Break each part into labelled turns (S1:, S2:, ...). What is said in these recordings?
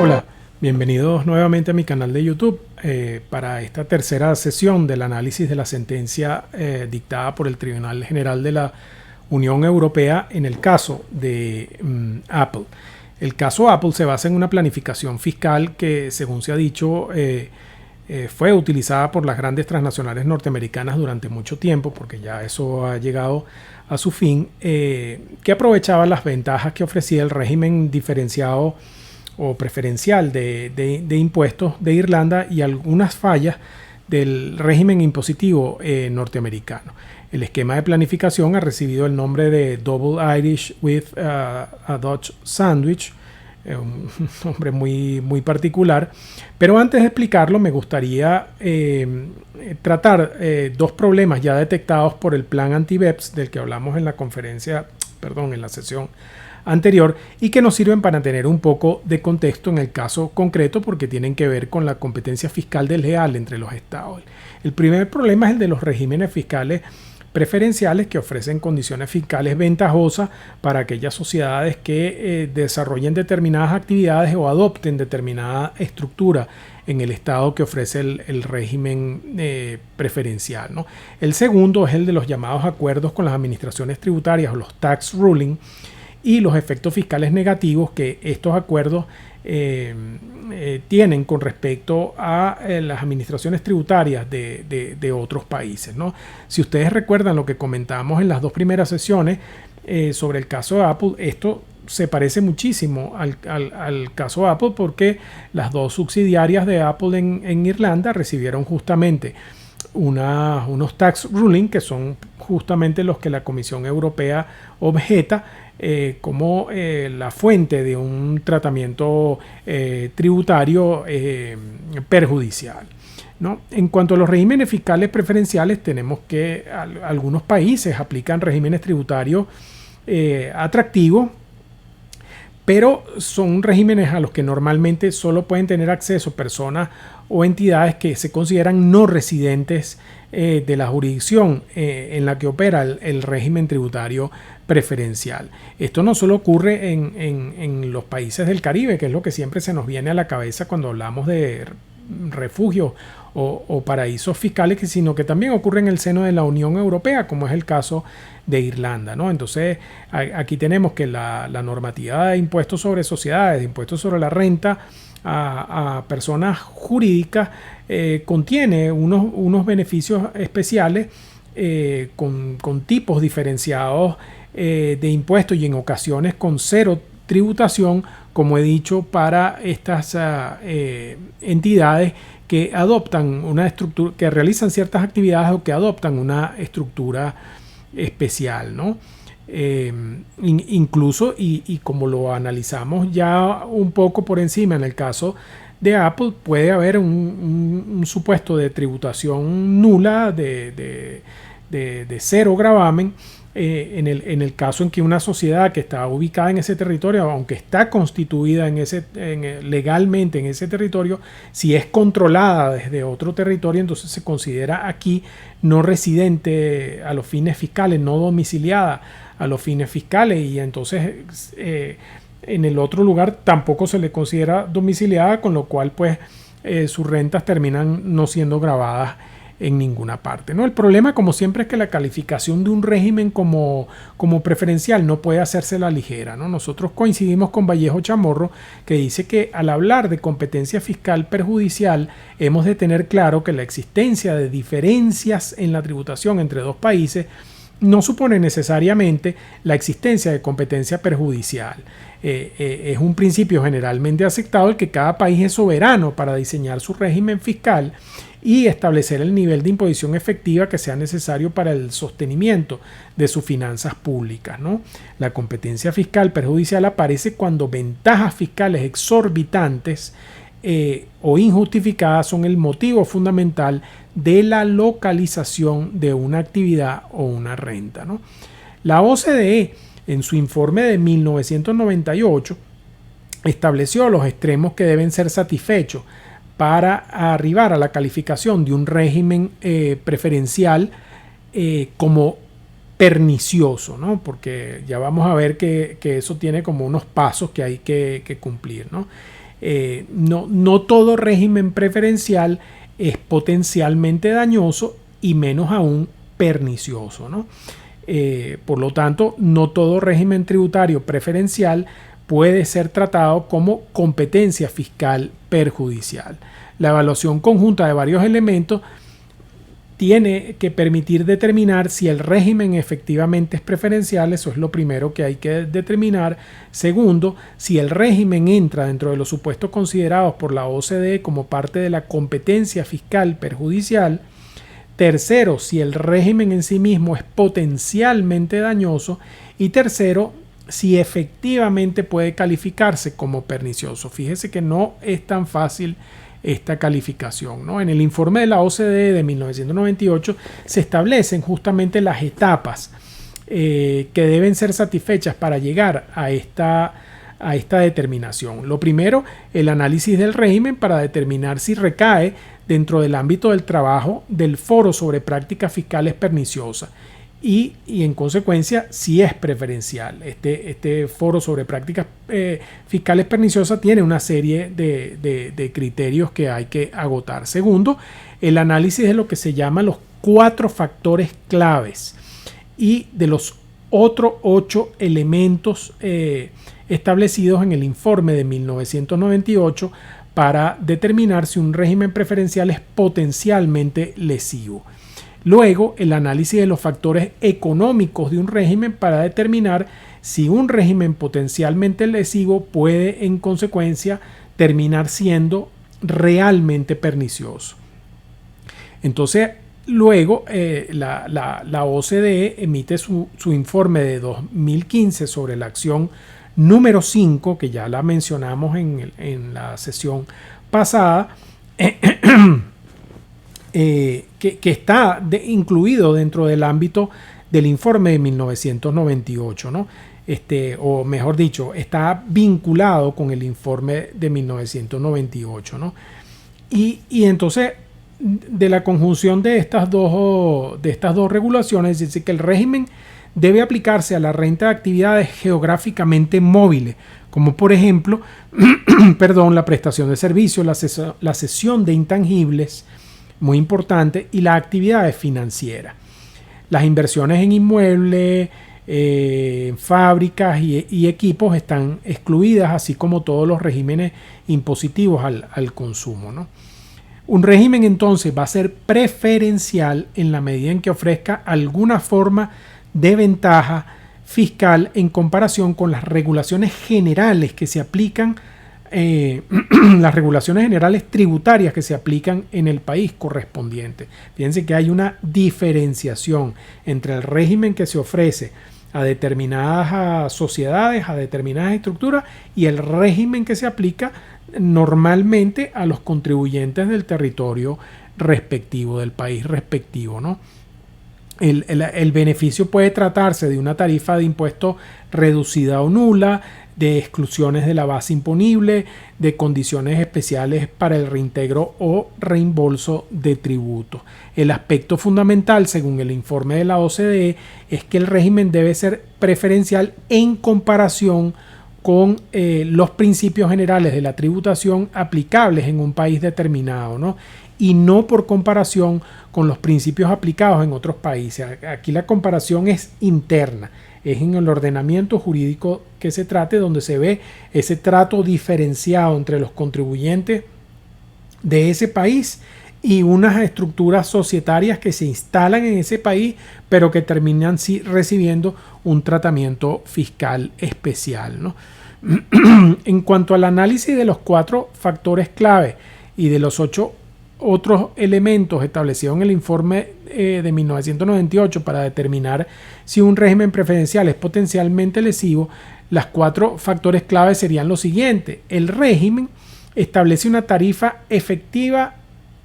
S1: Hola, bienvenidos nuevamente a mi canal de YouTube para esta tercera sesión del análisis de la sentencia dictada por el Tribunal General de la Unión Europea en el caso de Apple. El caso Apple se basa en una planificación fiscal que, según se ha dicho, fue utilizada por las grandes transnacionales norteamericanas durante mucho tiempo, porque ya eso ha llegado a su fin, que aprovechaba las ventajas que ofrecía el régimen diferenciado o preferencial de impuestos de Irlanda y algunas fallas del régimen impositivo norteamericano. El esquema de planificación ha recibido el nombre de Double Irish with a Dutch Sandwich, un nombre muy particular, pero antes de explicarlo me gustaría tratar dos problemas ya detectados por el plan anti-BEPS del que hablamos en la en la sesión anterior y que nos sirven para tener un poco de contexto en el caso concreto porque tienen que ver con la competencia fiscal desleal entre los estados. El primer problema es el de los regímenes fiscales preferenciales que ofrecen condiciones fiscales ventajosas para aquellas sociedades que desarrollen determinadas actividades o adopten determinada estructura en el estado que ofrece el régimen preferencial, ¿no? El segundo es el de los llamados acuerdos con las administraciones tributarias o los tax ruling y los efectos fiscales negativos que estos acuerdos tienen con respecto a las administraciones tributarias de otros países, ¿no? Si ustedes recuerdan lo que comentamos en las dos primeras sesiones sobre el caso de Apple, esto se parece muchísimo al caso de Apple porque las dos subsidiarias de Apple en Irlanda recibieron justamente unos tax ruling que son justamente los que la Comisión Europea objeta como la fuente de un tratamiento tributario perjudicial, ¿no? En cuanto a los regímenes fiscales preferenciales, tenemos que algunos países aplican regímenes tributarios atractivos, pero son regímenes a los que normalmente solo pueden tener acceso personas o entidades que se consideran no residentes de la jurisdicción en la que opera el régimen tributario preferencial. Esto no solo ocurre en los países del Caribe, que es lo que siempre se nos viene a la cabeza cuando hablamos de refugios o paraísos fiscales, sino que también ocurre en el seno de la Unión Europea, como es el caso de Irlanda, ¿no? Entonces, aquí tenemos que la normativa de impuestos sobre sociedades, de impuestos sobre la renta a personas jurídicas, contiene unos beneficios especiales con tipos diferenciados de impuestos y en ocasiones con cero tributación, como he dicho, para estas entidades que adoptan una estructura, que realizan ciertas actividades o que adoptan una estructura especial, ¿no? Incluso, y como lo analizamos ya un poco por encima en el caso de Apple, puede haber un supuesto de tributación nula de cero gravamen en el caso en que una sociedad que está ubicada en ese territorio, aunque está constituida legalmente en ese territorio, si es controlada desde otro territorio, entonces se considera aquí no residente a los fines fiscales, no domiciliada a los fines fiscales, y entonces en el otro lugar tampoco se le considera domiciliada, con lo cual pues sus rentas terminan no siendo gravadas en ninguna parte, ¿no? El problema, como siempre, es que la calificación de un régimen como preferencial no puede hacerse a la ligera, ¿no? Nosotros coincidimos con Vallejo Chamorro, que dice que al hablar de competencia fiscal perjudicial hemos de tener claro que la existencia de diferencias en la tributación entre dos países no supone necesariamente la existencia de competencia perjudicial. Es un principio generalmente aceptado el que cada país es soberano para diseñar su régimen fiscal y establecer el nivel de imposición efectiva que sea necesario para el sostenimiento de sus finanzas públicas, ¿no? La competencia fiscal perjudicial aparece cuando ventajas fiscales exorbitantes o injustificadas son el motivo fundamental de la localización de una actividad o una renta, ¿no? La OCDE, en su informe de 1998, estableció los extremos que deben ser satisfechos para arribar a la calificación de un régimen preferencial como pernicioso, ¿no? Porque ya vamos a ver que eso tiene como unos pasos que hay que cumplir, ¿no? No todo régimen preferencial es potencialmente dañoso y menos aún pernicioso, ¿no? Por lo tanto, no todo régimen tributario preferencial puede ser tratado como competencia fiscal perjudicial. La evaluación conjunta de varios elementos tiene que permitir determinar si el régimen efectivamente es preferencial, eso es lo primero que hay que determinar. Segundo, si el régimen entra dentro de los supuestos considerados por la OCDE como parte de la competencia fiscal perjudicial. Tercero, si el régimen en sí mismo es potencialmente dañoso. Y tercero, si efectivamente puede calificarse como pernicioso. Fíjese que no es tan fácil esta calificación, ¿no? En el informe de la OCDE de 1998 se establecen justamente las etapas que deben ser satisfechas para llegar a esta determinación. Lo primero, el análisis del régimen para determinar si recae dentro del ámbito del trabajo del Foro sobre Prácticas Fiscales Perniciosas y en consecuencia si es preferencial. Este Foro sobre Prácticas Fiscales Perniciosas tiene una serie de criterios que hay que agotar. Segundo, el análisis de lo que se llama los 4 factores claves y de los otros 8 elementos establecidos en el informe de 1998 para determinar si un régimen preferencial es potencialmente lesivo. Luego, el análisis de los factores económicos de un régimen para determinar si un régimen potencialmente lesivo puede, en consecuencia, terminar siendo realmente pernicioso. Entonces, luego, la OCDE emite su informe de 2015 sobre la acción número 5, que ya la mencionamos en la sesión pasada, que está incluido dentro del ámbito del informe de 1998, ¿no? O mejor dicho, está vinculado con el informe de 1998, ¿no? Y entonces, de la conjunción de estas dos regulaciones, dice que el régimen debe aplicarse a la renta de actividades geográficamente móviles, como por ejemplo, la prestación de servicios, la cesión de intangibles, muy importante, y las actividades financieras. Las inversiones en inmuebles, fábricas y equipos están excluidas, así como todos los regímenes impositivos al consumo, ¿no? Un régimen entonces va a ser preferencial en la medida en que ofrezca alguna forma de ventaja fiscal en comparación con las regulaciones generales que se aplican, las regulaciones generales tributarias que se aplican en el país correspondiente. Fíjense que hay una diferenciación entre el régimen que se ofrece a determinadas sociedades, a determinadas estructuras, y el régimen que se aplica normalmente a los contribuyentes del territorio respectivo, del país respectivo, ¿no? El beneficio puede tratarse de una tarifa de impuesto reducida o nula, de exclusiones de la base imponible, de condiciones especiales para el reintegro o reembolso de tributos. El aspecto fundamental, según el informe de la OCDE, es que el régimen debe ser preferencial en comparación con los principios generales de la tributación aplicables en un país determinado, ¿no? Y no por comparación con los principios aplicados en otros países. Aquí la comparación es interna, es en el ordenamiento jurídico que se trate, donde se ve ese trato diferenciado entre los contribuyentes de ese país y unas estructuras societarias que se instalan en ese país, pero que terminan recibiendo un tratamiento fiscal especial, ¿no? En cuanto al análisis de los 4 factores clave y de los 8 otros elementos establecidos en el informe de 1998 para determinar si un régimen preferencial es potencialmente lesivo, las 4 factores clave serían los siguientes. El régimen establece una tarifa efectiva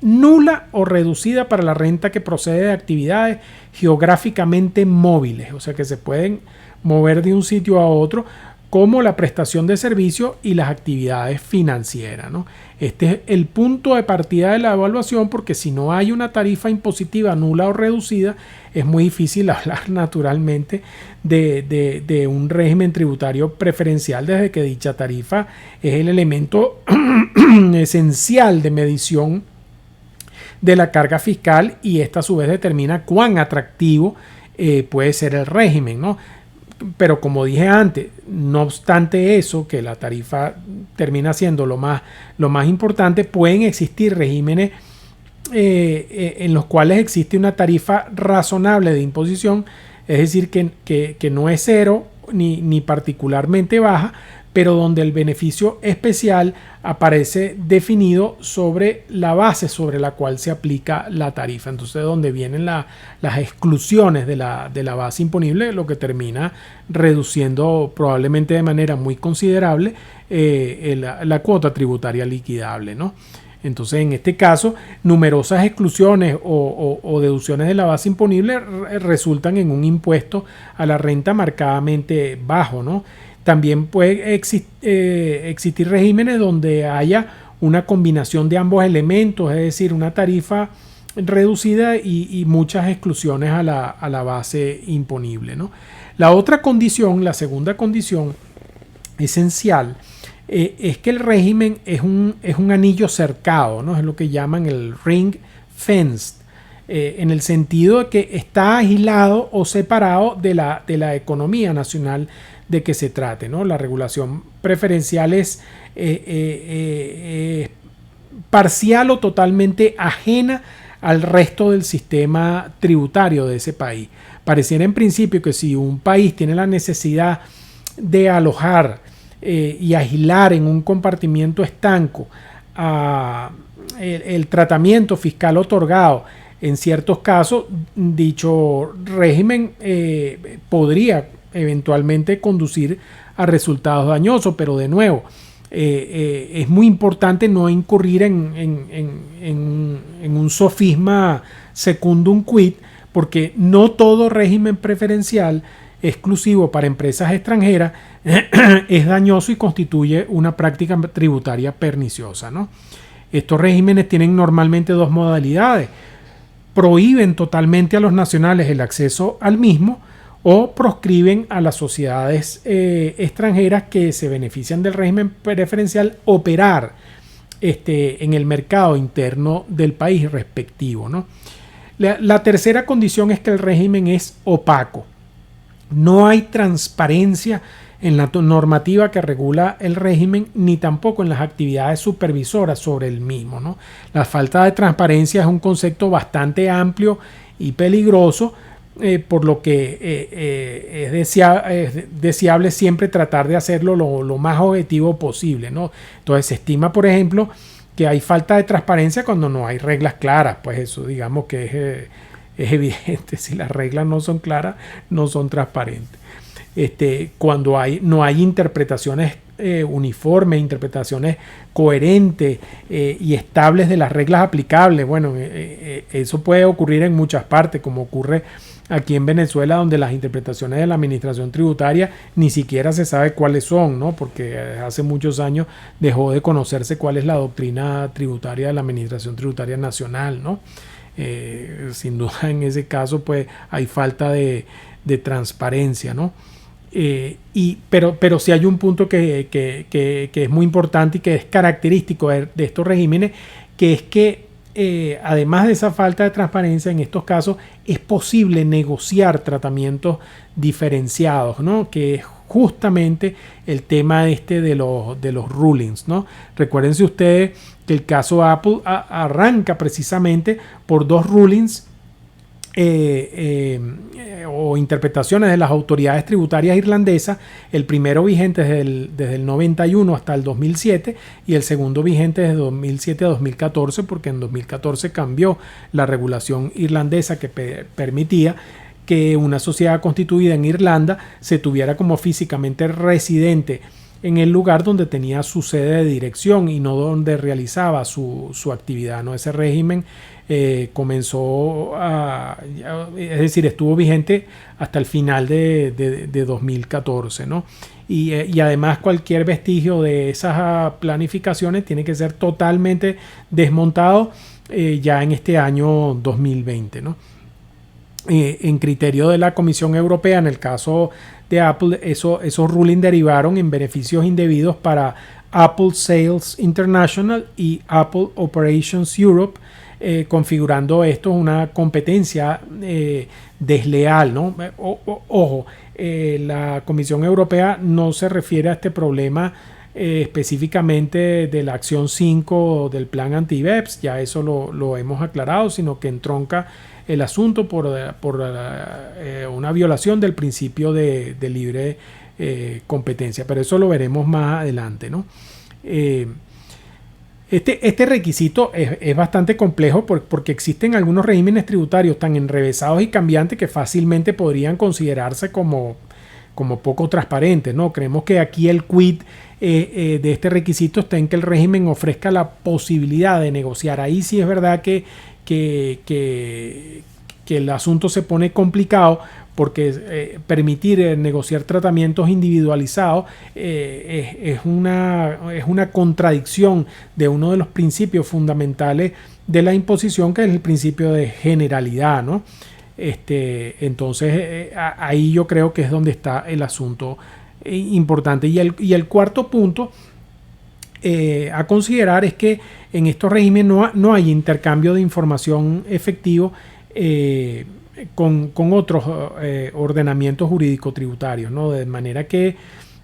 S1: nula o reducida para la renta que procede de actividades geográficamente móviles, o sea que se pueden mover de un sitio a otro, como la prestación de servicios y las actividades financieras, ¿no? Este es el punto de partida de la evaluación, porque si no hay una tarifa impositiva nula o reducida, es muy difícil hablar naturalmente de un régimen tributario preferencial, desde que dicha tarifa es el elemento esencial de medición de la carga fiscal, y esta a su vez determina cuán atractivo puede ser el régimen, ¿no? Pero como dije antes, no obstante eso, que la tarifa termina siendo lo más importante, pueden existir regímenes en los cuales existe una tarifa razonable de imposición, es decir, que no es cero ni particularmente baja, pero donde el beneficio especial aparece definido sobre la base sobre la cual se aplica la tarifa. Entonces, donde vienen las exclusiones de la base imponible, lo que termina reduciendo probablemente de manera muy considerable la cuota tributaria liquidable, ¿no? Entonces, en este caso, numerosas exclusiones o deducciones de la base imponible resultan en un impuesto a la renta marcadamente bajo, ¿no? También puede existir regímenes donde haya una combinación de ambos elementos, es decir, una tarifa reducida y muchas exclusiones a la base imponible, ¿no? La otra condición, la segunda condición esencial, es que el régimen es un anillo cercado, ¿no? Es lo que llaman el ring fenced, en el sentido de que está aislado o separado de la economía nacional de que se trate, ¿no? La regulación preferencial es parcial o totalmente ajena al resto del sistema tributario de ese país. Pareciera en principio que si un país tiene la necesidad de alojar y aislar en un compartimiento estanco el tratamiento fiscal otorgado en ciertos casos, dicho régimen podría eventualmente conducir a resultados dañosos, pero de nuevo es muy importante no incurrir en un sofisma secundum quid, porque no todo régimen preferencial exclusivo para empresas extranjeras es dañoso y constituye una práctica tributaria perniciosa, ¿no? Estos regímenes tienen normalmente dos modalidades: prohíben totalmente a los nacionales el acceso al mismo, o proscriben a las sociedades extranjeras que se benefician del régimen preferencial operar en el mercado interno del país respectivo, ¿no? La tercera condición es que el régimen es opaco. No hay transparencia en la normativa que regula el régimen, ni tampoco en las actividades supervisoras sobre el mismo, ¿no? La falta de transparencia es un concepto bastante amplio y peligroso, por lo que es deseable siempre tratar de hacerlo lo más objetivo posible, ¿no? Entonces se estima, por ejemplo, que hay falta de transparencia cuando no hay reglas claras. Pues eso, digamos que es evidente. Si las reglas no son claras, no son transparentes. Cuando no hay interpretaciones uniformes, interpretaciones coherentes y estables de las reglas aplicables. Bueno, eso puede ocurrir en muchas partes, como ocurre aquí en Venezuela, donde las interpretaciones de la administración tributaria ni siquiera se sabe cuáles son, ¿no? Porque hace muchos años dejó de conocerse cuál es la doctrina tributaria de la administración tributaria nacional, ¿no? Sin duda en ese caso pues hay falta de transparencia, ¿no? Pero sí hay un punto que es muy importante y que es característico de estos regímenes, que es que además de esa falta de transparencia, en estos casos es posible negociar tratamientos diferenciados, ¿no? Que es justamente el tema de los rulings, ¿no? Recuérdense ustedes que el caso Apple arranca precisamente por dos rulings o interpretaciones de las autoridades tributarias irlandesas, el primero vigente desde el 91 hasta el 2007 y el segundo vigente desde 2007 a 2014, porque en 2014 cambió la regulación irlandesa que permitía que una sociedad constituida en Irlanda se tuviera como físicamente residente en el lugar donde tenía su sede de dirección y no donde realizaba su actividad, ¿no? Ese régimen comenzó es decir, estuvo vigente hasta el final de 2014, ¿no? Y además cualquier vestigio de esas planificaciones tiene que ser totalmente desmontado ya en este año 2020, ¿no? En criterio de la Comisión Europea, en el caso de Apple, esos rulings derivaron en beneficios indebidos para Apple Sales International y Apple Operations Europe, configurando esto una competencia desleal, ¿no? Ojo, la Comisión Europea no se refiere a este problema específicamente de la acción 5 del plan anti-BEPS, ya eso lo hemos aclarado, sino que entronca el asunto por una violación del principio de libre competencia, pero eso lo veremos más adelante, ¿no? Este requisito es bastante complejo porque existen algunos regímenes tributarios tan enrevesados y cambiantes que fácilmente podrían considerarse como poco transparentes, ¿no? Creemos que aquí el quid de este requisito está en que el régimen ofrezca la posibilidad de negociar. Ahí sí es verdad que el asunto se pone complicado, porque permitir negociar tratamientos individualizados es una contradicción de uno de los principios fundamentales de la imposición, que es el principio de generalidad, ¿no? Entonces ahí yo creo que es donde está el asunto importante. Y el cuarto punto a considerar es que en estos regímenes no hay intercambio de información efectivo con otros ordenamientos jurídico-tributarios, ¿no? De manera que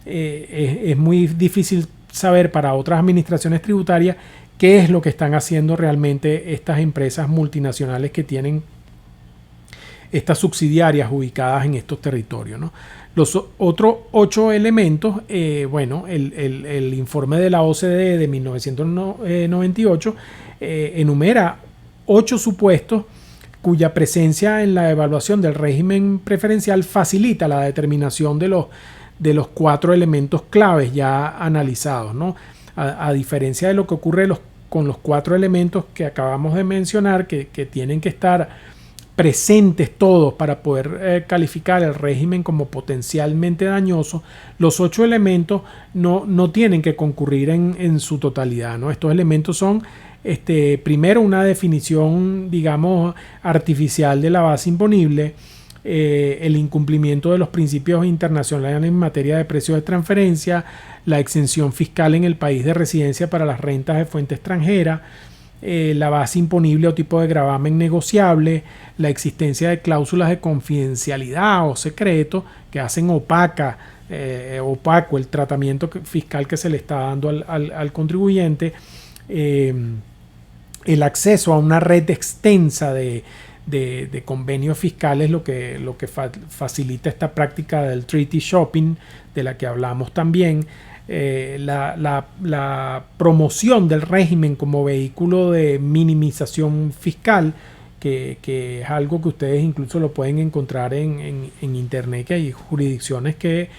S1: es muy difícil saber para otras administraciones tributarias qué es lo que están haciendo realmente estas empresas multinacionales que tienen estas subsidiarias ubicadas en estos territorios, ¿no? Los otros 8 elementos, el informe de la OCDE de 1998 enumera 8 supuestos cuya presencia en la evaluación del régimen preferencial facilita la determinación de los 4 elementos claves ya analizados, ¿no? A diferencia de lo que ocurre con los 4 elementos que acabamos de mencionar, que tienen que estar presentes todos para poder calificar el régimen como potencialmente dañoso, los 8 elementos no tienen que concurrir en su totalidad, ¿no? Estos elementos son primero una definición, digamos, artificial de la base imponible, el incumplimiento de los principios internacionales en materia de precios de transferencia, la exención fiscal en el país de residencia para las rentas de fuente extranjera, la base imponible o tipo de gravamen negociable, la existencia de cláusulas de confidencialidad o secreto que hacen opaco el tratamiento fiscal que se le está dando al contribuyente, el acceso a una red extensa de convenios fiscales, lo que facilita esta práctica del treaty shopping de la que hablamos también, la promoción del régimen como vehículo de minimización fiscal, que es algo que ustedes incluso lo pueden encontrar en internet, que hay jurisdicciones que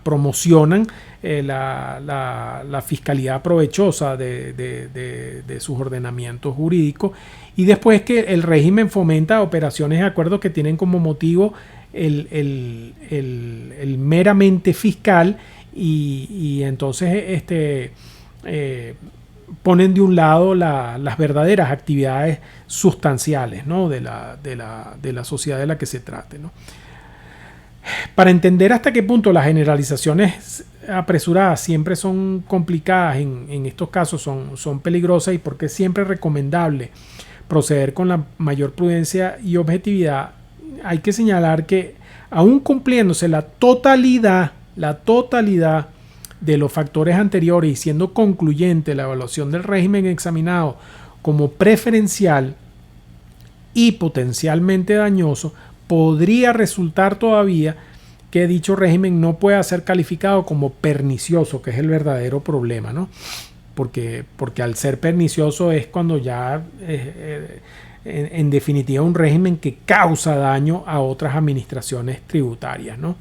S1: promocionan la fiscalidad provechosa de sus ordenamientos jurídicos, y después que el régimen fomenta operaciones de acuerdo que tienen como motivo el meramente fiscal, y entonces ponen de un lado las verdaderas actividades sustanciales, ¿no? de la sociedad de la que se trate, ¿no? Para entender hasta qué punto las generalizaciones apresuradas siempre son complicadas, en estos casos son peligrosas, y por qué siempre es recomendable proceder con la mayor prudencia y objetividad, hay que señalar que aún cumpliéndose la totalidad de los factores anteriores y siendo concluyente la evaluación del régimen examinado como preferencial y potencialmente dañoso, podría resultar todavía que dicho régimen no pueda ser calificado como pernicioso, que es el verdadero problema, ¿no? Porque al ser pernicioso es cuando ya en definitiva un régimen que causa daño a otras administraciones tributarias, ¿no?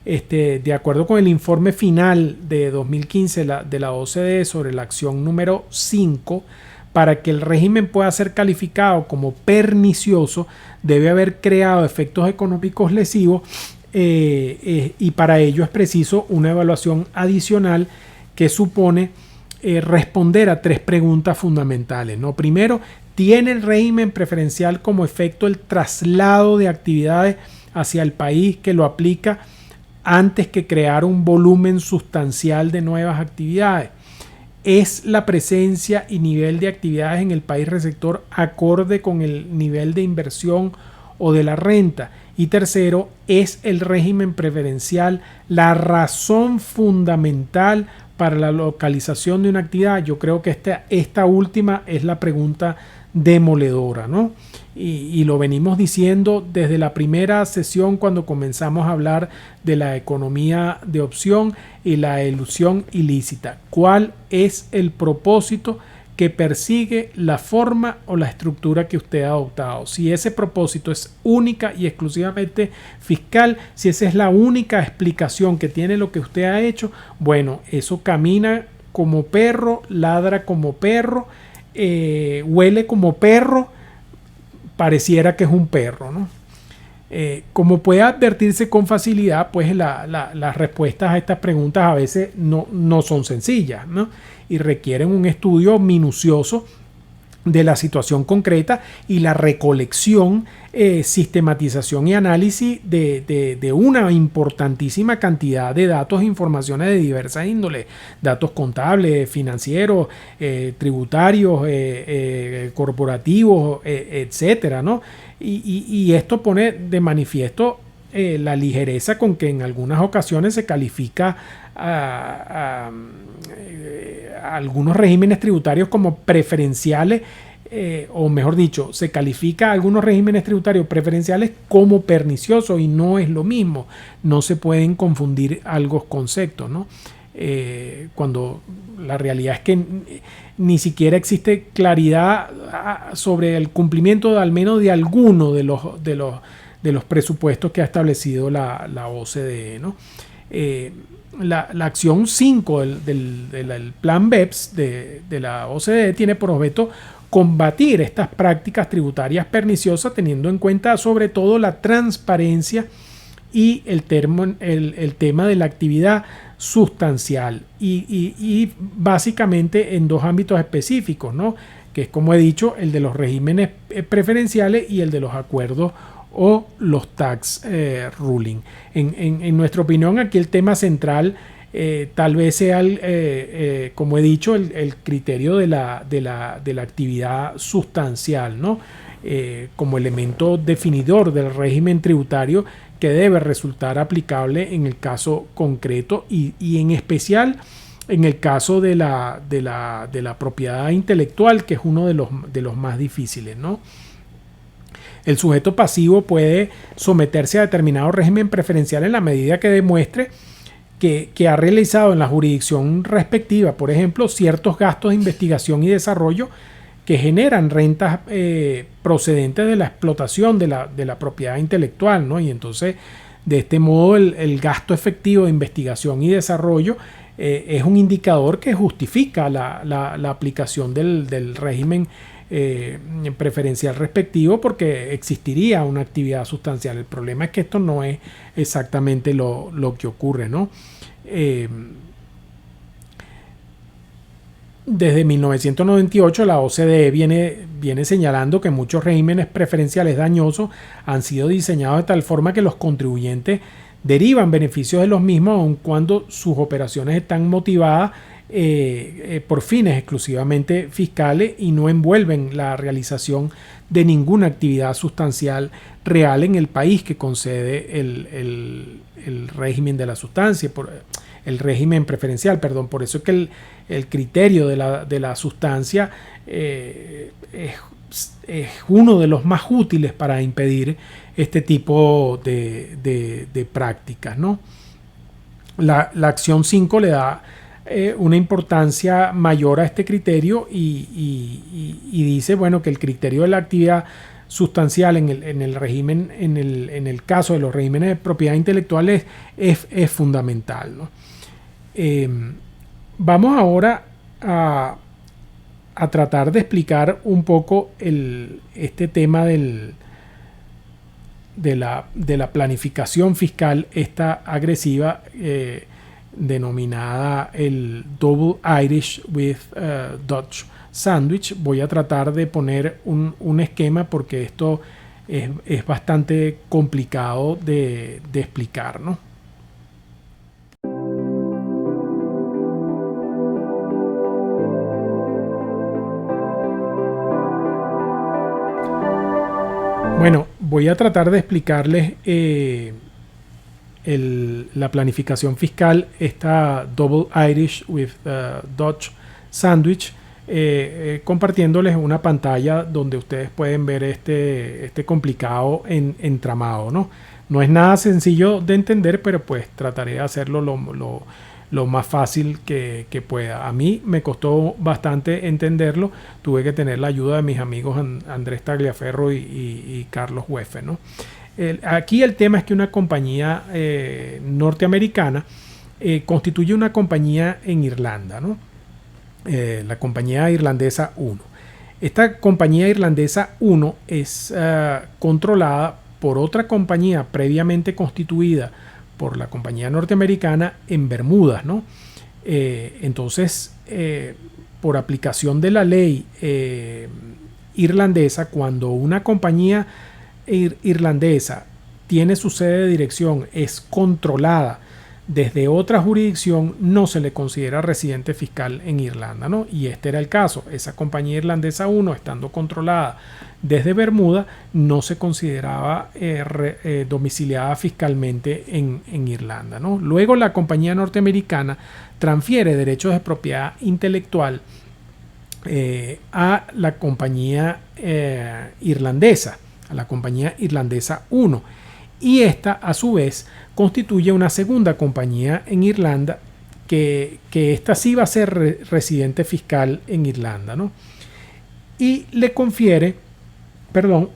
S1: De acuerdo con el informe final de 2015 de la OCDE sobre la acción número 5, para que el régimen pueda ser calificado como pernicioso, debe haber creado efectos económicos lesivos, y para ello es preciso una evaluación adicional que supone responder a 3 preguntas fundamentales, ¿no? Primero, ¿tiene el régimen preferencial como efecto el traslado de actividades hacia el país que lo aplica antes que crear un volumen sustancial de nuevas actividades. Es la presencia y nivel de actividades en el país receptor acorde con el nivel de inversión o de la renta. Y tercero, es el régimen preferencial la razón fundamental para la localización de una actividad. Yo creo que esta última es la pregunta demoledora, ¿no? Y lo venimos diciendo desde la primera sesión cuando comenzamos a hablar de la economía de opción y la elusión ilícita. ¿Cuál es el propósito que persigue la forma o la estructura que usted ha adoptado? Si ese propósito es única y exclusivamente fiscal, si esa es la única explicación que tiene lo que usted ha hecho, bueno, eso camina como perro, ladra como perro, huele como perro, pareciera que es un perro, ¿no? Como puede advertirse con facilidad, pues las respuestas a estas preguntas a veces no son sencillas, ¿no? Y requieren un estudio minucioso de la situación concreta y la recolección, sistematización y análisis de una importantísima cantidad de datos e informaciones de diversas índoles, datos contables, financieros, tributarios, corporativos, etcétera, ¿no? Y esto pone de manifiesto la ligereza con que en algunas ocasiones se califica a algunos regímenes tributarios como preferenciales, o mejor dicho, se califica a algunos regímenes tributarios preferenciales como perniciosos, y no es lo mismo. No se pueden confundir algunos conceptos, ¿no? Cuando la realidad es que ni siquiera existe claridad sobre el cumplimiento de al menos de alguno de los presupuestos que ha establecido la OCDE, ¿no? La acción 5 del plan BEPS de la OCDE tiene por objeto combatir estas prácticas tributarias perniciosas, teniendo en cuenta sobre todo la transparencia y el tema de la actividad sustancial, y básicamente en dos ámbitos específicos, ¿no? Que es, como he dicho, el de los regímenes preferenciales y el de los acuerdos o los tax ruling. En nuestra opinión, aquí el tema central tal vez sea, como he dicho, el criterio de la actividad sustancial, ¿no? Como elemento definidor del régimen tributario que debe resultar aplicable en el caso concreto y en especial en el caso de la propiedad intelectual, que es uno de los más difíciles, ¿no? El sujeto pasivo puede someterse a determinado régimen preferencial en la medida que demuestre que ha realizado en la jurisdicción respectiva, por ejemplo, ciertos gastos de investigación y desarrollo que generan rentas procedentes de la explotación de la propiedad intelectual, ¿no? Y entonces, de este modo, el gasto efectivo de investigación y desarrollo es un indicador que justifica la aplicación del régimen preferencial respectivo, porque existiría una actividad sustancial. El problema es que esto no es exactamente lo que ocurre, ¿no? Desde 1998 la OCDE viene señalando que muchos regímenes preferenciales dañosos han sido diseñados de tal forma que los contribuyentes derivan beneficios de los mismos, aun cuando sus operaciones están motivadas por fines exclusivamente fiscales y no envuelven la realización de ninguna actividad sustancial real en el país que concede el régimen de la sustancia, el régimen preferencial, perdón. Por eso es que el criterio de la sustancia es uno de los más útiles para impedir este tipo de prácticas, ¿no? La acción 5 le da una importancia mayor a este criterio y dice, bueno, que el criterio de la actividad sustancial en el régimen, en el caso de los regímenes de propiedad intelectual es fundamental, ¿no? Vamos ahora a tratar de explicar un poco este tema de la planificación fiscal, esta agresiva, denominada el Double Irish with Dutch Sandwich. Voy a tratar de poner un esquema porque esto es bastante complicado de explicar, ¿no? Bueno, voy a tratar de explicarles la planificación fiscal, esta Double Irish with Dutch Sandwich, compartiéndoles una pantalla donde ustedes pueden ver este complicado entramado, ¿no? No es nada sencillo de entender, pero pues trataré de hacerlo lo más fácil que pueda. A mí me costó bastante entenderlo, tuve que tener la ayuda de mis amigos Andrés Tagliaferro y Carlos Huefe, ¿no? Aquí el tema es que una compañía norteamericana constituye una compañía en Irlanda, ¿no? La compañía irlandesa 1. Esta compañía irlandesa 1 es controlada por otra compañía previamente constituida por la compañía norteamericana en Bermudas, ¿no? Entonces, por aplicación de la ley irlandesa, cuando una compañía irlandesa tiene su sede de dirección, es controlada desde otra jurisdicción, no se le considera residente fiscal en Irlanda, ¿no? Y este era el caso. Esa compañía irlandesa 1, estando controlada desde Bermuda, no se consideraba domiciliada fiscalmente en Irlanda, ¿no? Luego la compañía norteamericana transfiere derechos de propiedad intelectual a la compañía irlandesa, a la compañía irlandesa 1. Y esta, a su vez, constituye una segunda compañía en Irlanda que esta sí va a ser residente fiscal en Irlanda, ¿no? Y le confiere,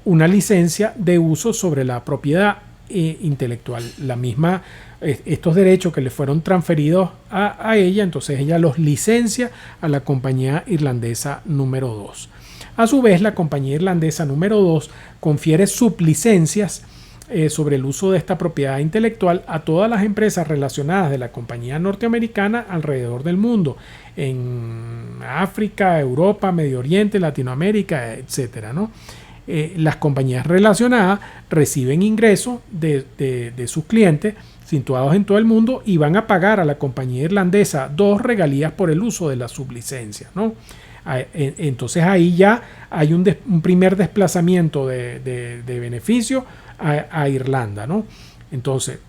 S1: una licencia de uso sobre la propiedad intelectual. La misma, estos derechos que le fueron transferidos a ella, entonces ella los licencia a la compañía irlandesa número 2. A su vez, la compañía irlandesa número 2 confiere sublicencias sobre el uso de esta propiedad intelectual a todas las empresas relacionadas de la compañía norteamericana alrededor del mundo, en África, Europa, Medio Oriente, Latinoamérica, etcétera, ¿no? Las compañías relacionadas reciben ingresos de sus clientes situados en todo el mundo y van a pagar a la compañía irlandesa 2 regalías por el uso de la sublicencia, ¿no? Entonces ahí ya hay un primer desplazamiento de beneficio a Irlanda, ¿no? Entonces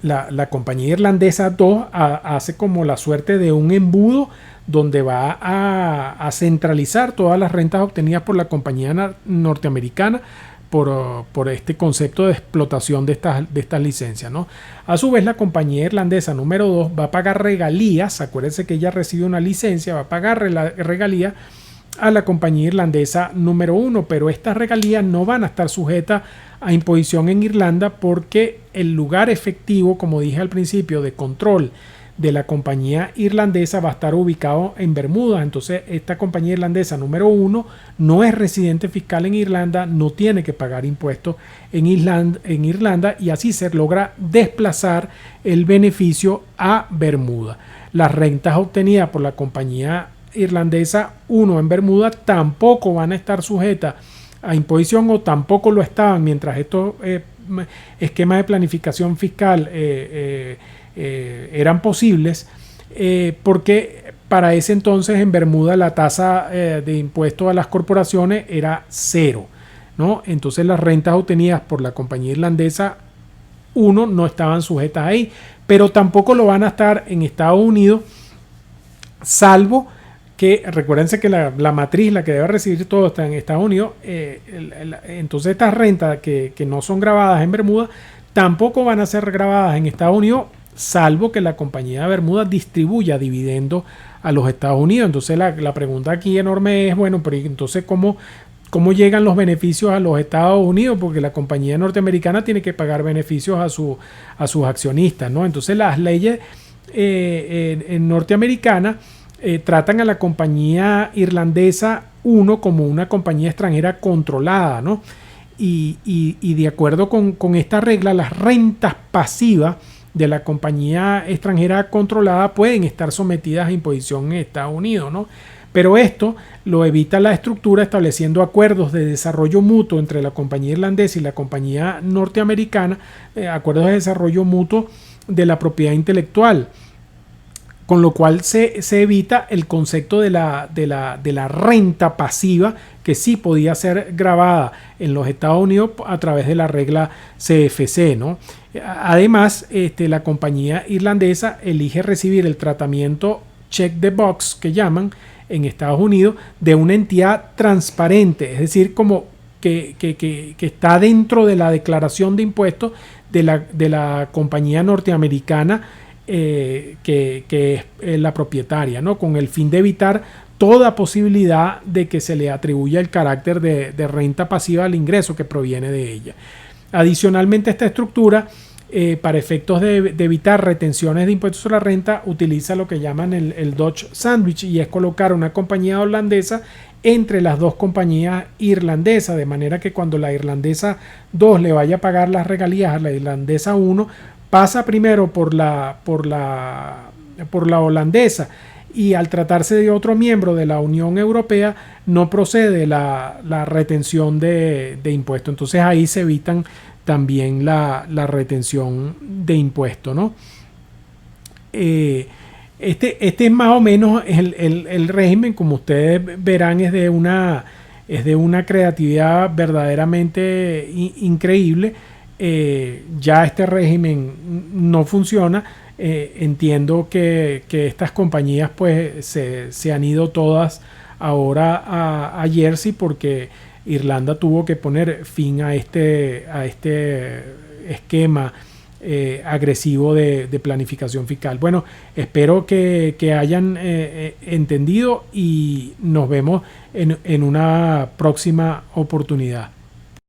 S1: la compañía irlandesa 2 hace como la suerte de un embudo donde va a centralizar todas las rentas obtenidas por la compañía norteamericana por este concepto de explotación de estas licencias, ¿no? A su vez, la compañía irlandesa número 2 va a pagar regalías. Acuérdense que ella recibe una licencia, va a pagar regalías a la compañía irlandesa número 1, pero estas regalías no van a estar sujetas a imposición en Irlanda porque el lugar efectivo, como dije al principio, de control de la compañía irlandesa va a estar ubicado en Bermuda. Entonces esta compañía irlandesa número 1 no es residente fiscal en Irlanda, no tiene que pagar impuestos en Irlanda y así se logra desplazar el beneficio a Bermuda. Las rentas obtenidas por la compañía irlandesa 1 en Bermuda tampoco van a estar sujetas a imposición o tampoco lo estaban mientras estos esquemas de planificación fiscal eran posibles, porque para ese entonces en Bermuda la tasa de impuesto a las corporaciones era 0, ¿no? Entonces las rentas obtenidas por la compañía irlandesa 1 no estaban sujetas ahí, pero tampoco lo van a estar en Estados Unidos, salvo que recuérdense que la matriz, la que debe recibir todo, está en Estados Unidos. Entonces estas rentas que no son grabadas en Bermuda tampoco van a ser grabadas en Estados Unidos, salvo que la compañía de Bermuda distribuya dividendos a los Estados Unidos. Entonces la pregunta aquí enorme es, bueno, pero entonces ¿cómo llegan los beneficios a los Estados Unidos? Porque la compañía norteamericana tiene que pagar beneficios a sus accionistas, ¿no? Entonces las leyes norteamericanas tratan a la compañía irlandesa 1 como una compañía extranjera controlada, ¿no? Y de acuerdo con esta regla, las rentas pasivas de la compañía extranjera controlada pueden estar sometidas a imposición en Estados Unidos, ¿no? Pero esto lo evita la estructura estableciendo acuerdos de desarrollo mutuo entre la compañía irlandesa y la compañía norteamericana, acuerdos de desarrollo mutuo de la propiedad intelectual. con lo cual se evita el concepto de la renta pasiva, que sí podía ser grabada en los Estados Unidos a través de la regla CFC, ¿no? Además, la compañía irlandesa elige recibir el tratamiento check the box, que llaman en Estados Unidos, de una entidad transparente, es decir, como que está dentro de la declaración de impuestos de la compañía norteamericana, que es la propietaria, ¿no? Con el fin de evitar toda posibilidad de que se le atribuya el carácter de renta pasiva al ingreso que proviene de ella. Adicionalmente, esta estructura, para efectos de evitar retenciones de impuestos sobre la renta, utiliza lo que llaman el Dutch Sandwich, y es colocar una compañía holandesa entre las dos compañías irlandesas, de manera que cuando la irlandesa 2 le vaya a pagar las regalías a la irlandesa 1, pasa primero por la holandesa, y al tratarse de otro miembro de la Unión Europea no procede la retención de impuestos. Entonces ahí se evitan también la retención de impuestos, ¿no? Este es más o menos el régimen. Como ustedes verán, es de una creatividad verdaderamente increíble. Ya este régimen no funciona. Entiendo que estas compañías pues se han ido todas ahora a Jersey, porque Irlanda tuvo que poner fin a este esquema agresivo de planificación fiscal. Bueno, espero que hayan entendido, y nos vemos en una próxima oportunidad.